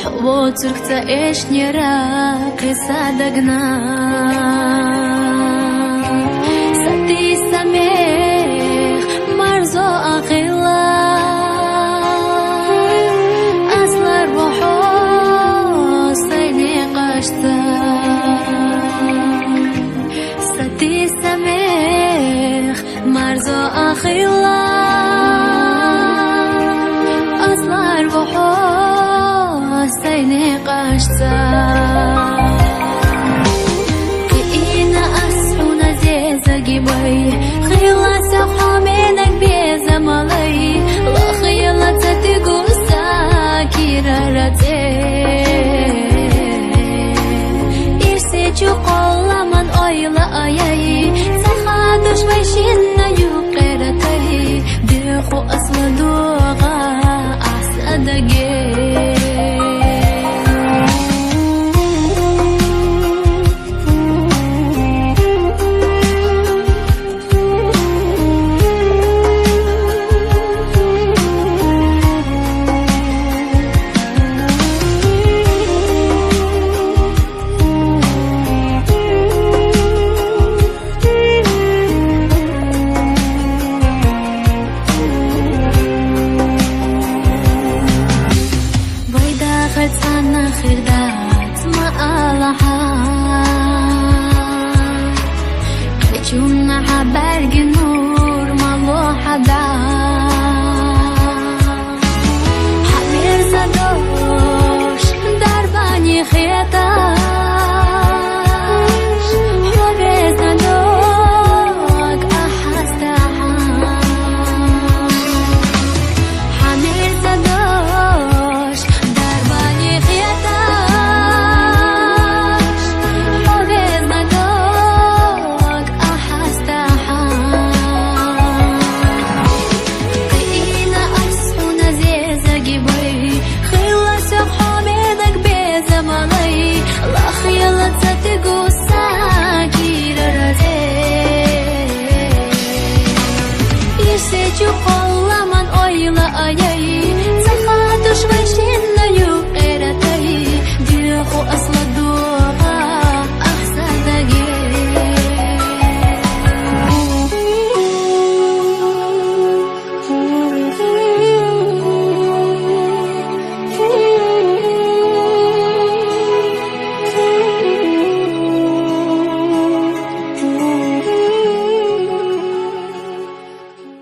حووتركتا إيش نيرا قصة دقنا ستي سميخ مرزو أخيلا أصلا روحو سيني قشتا ستي سميخ مرزو أخيلا أصلا روحو سيني قشتا كإينا أسحونا زيزا جيباي خيلا سحامينك بيزا مالي لا خيلا تتقوسا كيرا راتي إرسيجو قولا من أيلا آياي سخادوش ويشينا يقيرتاي بيخو أصلا دوغا أحساداجي أنا خردات ما ألها كجونا حبرق نور ما لو حدا حمير زدوش درباني خيتاش حبير زدوك أحستها حمير زدوش يسجو قولا من أيلا آياي سخادوش ويشينا يقيرتاي بيخو أصلا